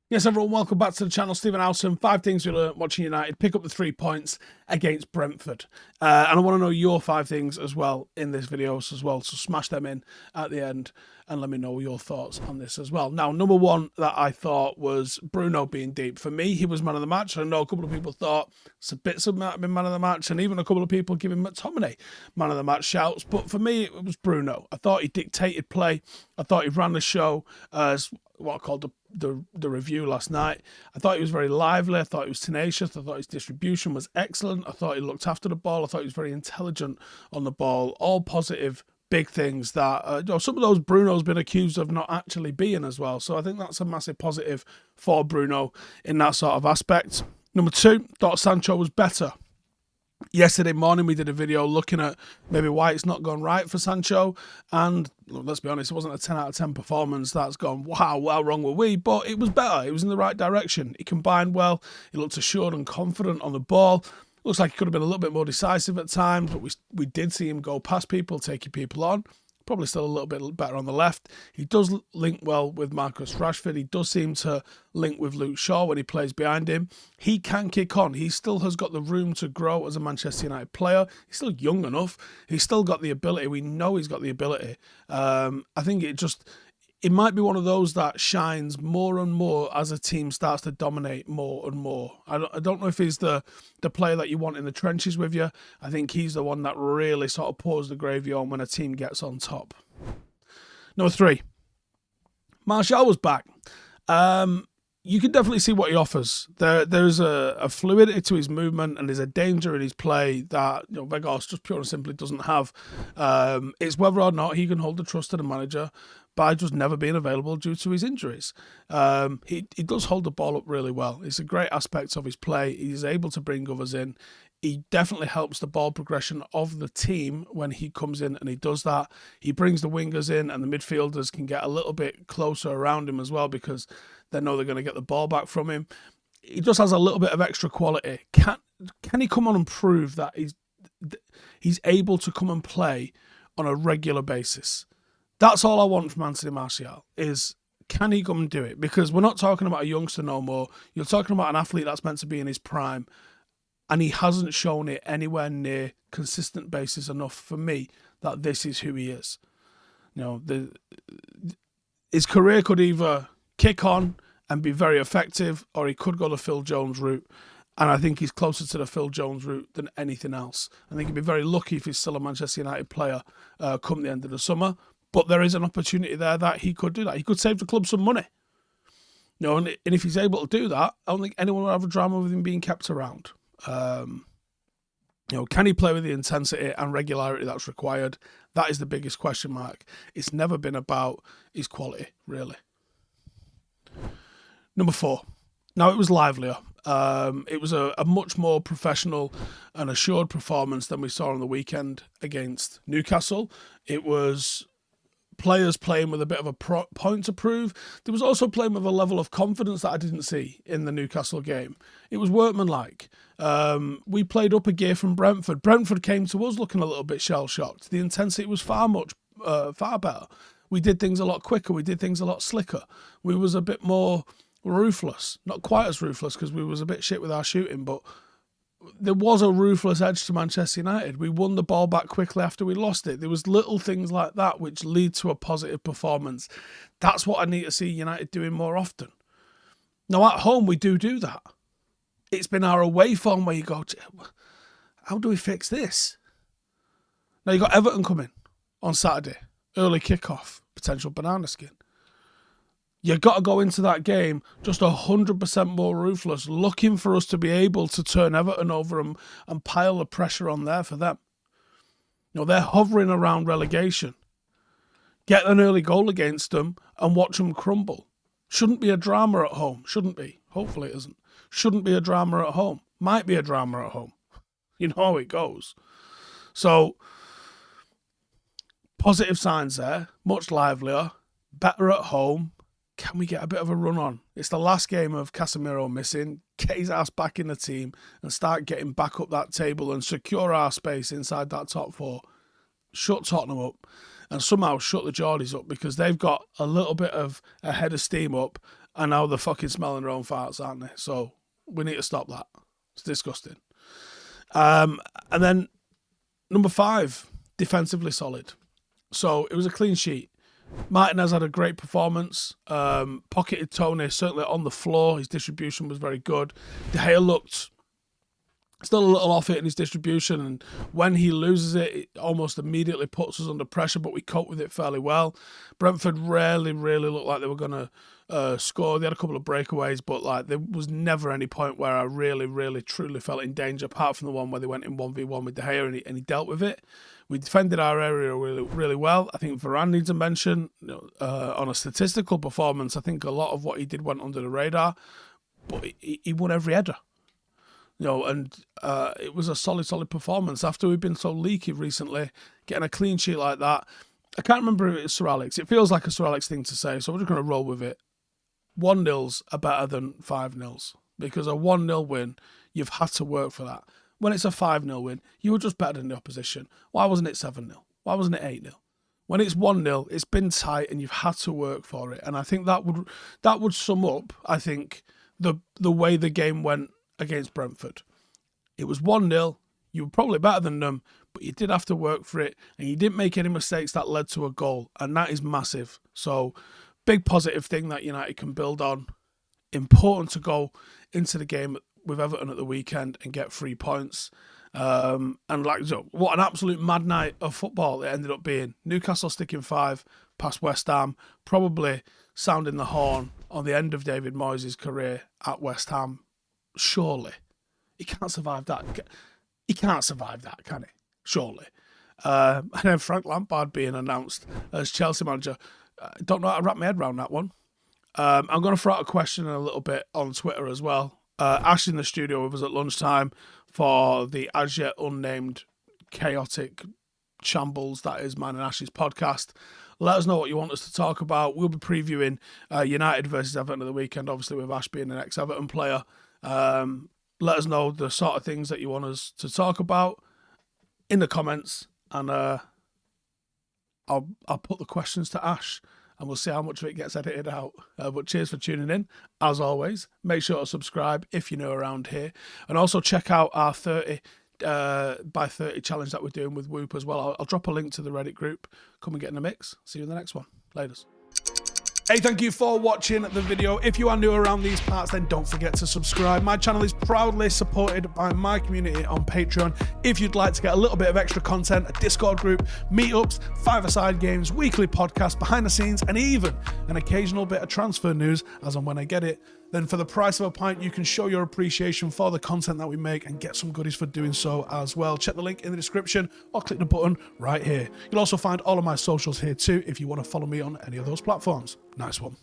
Yes, everyone, welcome back to the channel. Stephen Howson. 5 things we learned watching United pick up the 3 points against Brentford. And I want to know your 5 things as well in this video as well. So smash them in at the end and let me know your thoughts on this as well. Now, number 1 that I thought was Bruno being deep. For me, he was man of the match. I know a couple of people thought Sabitzer might have been man of the match, and even a couple of people giving McTominay man of the match shouts. But for me, it was Bruno. I thought he dictated play. I thought he ran the show as what I called the review last night. I thought he was very lively. I thought he was tenacious. I thought his distribution was excellent. I thought he looked after the ball. I thought he was very intelligent on the ball. All positive, big things that some of those Bruno's been accused of not actually being as well. So I think that's a massive positive for Bruno in that sort of aspect. Number 2, thought Sancho was better. Yesterday morning, we did a video looking at maybe why it's not gone right for Sancho. And let's be honest, it wasn't a 10 out of 10 performance that's gone, wow, how wrong were we? But it was better. It was in the right direction. He combined well. He looked assured and confident on the ball. Looks like he could have been a little bit more decisive at times, but we did see him go past people, taking people on. Probably still a little bit better on the left. He does link well with Marcus Rashford. He does seem to link with Luke Shaw when he plays behind him. He can kick on. He still has got the room to grow as a Manchester United player. He's still young enough. He's still got the ability. We know he's got the ability. I think it might be one of those that shines more and more as a team starts to dominate more and more. I don't know if he's the player that you want in the trenches with you. I think he's the one that really sort of pours the gravy on when a team gets on top. Number 3, Marcel was back. You can definitely see what he offers. There's a fluidity to his movement, and there's a danger in his play that Vegas just pure and simply doesn't have. It's whether or not he can hold the trust of the manager by just never being available due to his injuries. He does hold the ball up really well. It's a great aspect of his play. He's able to bring others in. He definitely helps the ball progression of the team when he comes in, and he does that. He brings the wingers in, and the midfielders can get a little bit closer around him as well because they know they're going to get the ball back from him. He just has a little bit of extra quality. Can he come on and prove that he's able to come and play on a regular basis? That's all I want from Anthony Martial is, can he come and do it? Because we're not talking about a youngster no more. You're talking about an athlete that's meant to be in his prime, and he hasn't shown it anywhere near consistent basis enough for me that this is who he is. His career could either kick on and be very effective, or he could go the Phil Jones route. And I think he's closer to the Phil Jones route than anything else. I think he'd be very lucky if he's still a Manchester United player come the end of the summer. But there is an opportunity there that he could do that. He could save the club some money. And if he's able to do that, I don't think anyone will have a drama with him being kept around. Can he play with the intensity and regularity that's required? That is the biggest question mark. It's never been about his quality, really. Number 4. Now, it was livelier. It was a much more professional and assured performance than we saw on the weekend against Newcastle. It was players playing with a bit of a point to prove. There was also playing with a level of confidence that I didn't see in the Newcastle game. It was workmanlike. We played up a gear from Brentford. Brentford came to us looking a little bit shell-shocked. The intensity was far better. We did things a lot quicker. We did things a lot slicker. We was a bit more ruthless. Not quite as ruthless because we was a bit shit with our shooting, but there was a ruthless edge to Manchester United. We won the ball back quickly after we lost it. There was little things like that which lead to a positive performance. That's what I need to see United doing more often. Now, at home, we do that. It's been our away form where you go, how do we fix this? Now, you got Everton coming on Saturday. Early kickoff, potential banana skin. You've got to go into that game just 100% more ruthless, looking for us to be able to turn Everton over and pile the pressure on there for them. They're hovering around relegation. Get an early goal against them and watch them crumble. Shouldn't be a drama at home. Shouldn't be. Hopefully it isn't. Shouldn't be a drama at home. Might be a drama at home. You know how it goes. So, positive signs there. Much livelier. Better at home. Can we get a bit of a run on? It's the last game of Casemiro missing. Get his ass back in the team and start getting back up that table and secure our space inside that top 4. Shut Tottenham up and somehow shut the Geordies up, because they've got a little bit of a head of steam up And now they're fucking smelling their own farts, aren't they? So we need to stop that. It's disgusting. And then number 5, defensively solid. So it was a clean sheet. Martinez had a great performance. Pocketed Tony, certainly on the floor. His distribution was very good. De Gea looked still a little off it in his distribution, and when he loses it, it almost immediately puts us under pressure, but we cope with it fairly well. Brentford really looked like they were going to score. They had a couple of breakaways, but like there was never any point where I really truly felt in danger, apart from the one where they went in 1v1 with De Gea and he dealt with it. We defended our area really well. I think Varane needs a mention. On a statistical performance, I think a lot of what he did went under the radar, but he won every header. And it was a solid performance. After we've been so leaky recently, getting a clean sheet like that, I can't remember if it's Sir Alex. It feels like a Sir Alex thing to say, so we're just going to roll with it. 1-0s are better than 5-0s, because a 1-0 win, you've had to work for that. When it's a 5-0 win, you were just better than the opposition. Why wasn't it 7-0? Why wasn't it 8-0? When it's 1-0, it's been tight and you've had to work for it. And I think that would sum up, I think, the way the game went against Brentford. It was 1-0, you were probably better than them, but you did have to work for it, and you didn't make any mistakes that led to a goal, and that is massive. So, big positive thing that United can build on. Important to go into the game with Everton at the weekend and get 3 points. And what an absolute mad night of football it ended up being. Newcastle sticking 5 past West Ham, probably sounding the horn on the end of David Moyes' career at West Ham. Surely. He can't survive that. He can't survive that, can he? Surely. And then Frank Lampard being announced as Chelsea manager. I don't know how to wrap my head around that one. I'm going to throw out a question in a little bit on Twitter as well. Ash in the studio with us at lunchtime for the as yet unnamed chaotic shambles that is mine and Ash's podcast. Let us know what you want us to talk about. We'll be previewing United versus Everton at the weekend, obviously with Ash being an ex-Everton player. Let us know the sort of things that you want us to talk about in the comments, and I'll put the questions to Ash, and we'll see how much of it gets edited out. But cheers for tuning in. As always, make sure to subscribe if you're new around here, and also check out our 30 by 30 challenge that we're doing with Whoop as well. I'll drop a link to the Reddit group. Come and get in the mix. See you in the next one. Laters. Hey, thank you for watching the video. If you are new around these parts, then don't forget to subscribe. My channel is proudly supported by my community on Patreon. If you'd like to get a little bit of extra content, a Discord group, meetups, 5-a-side games, weekly podcasts, behind the scenes, and even an occasional bit of transfer news as and when I get it, then for the price of a pint, you can show your appreciation for the content that we make and get some goodies for doing so as well. Check the link in the description or click the button right here. You'll also find all of my socials here too if you want to follow me on any of those platforms. Nice one.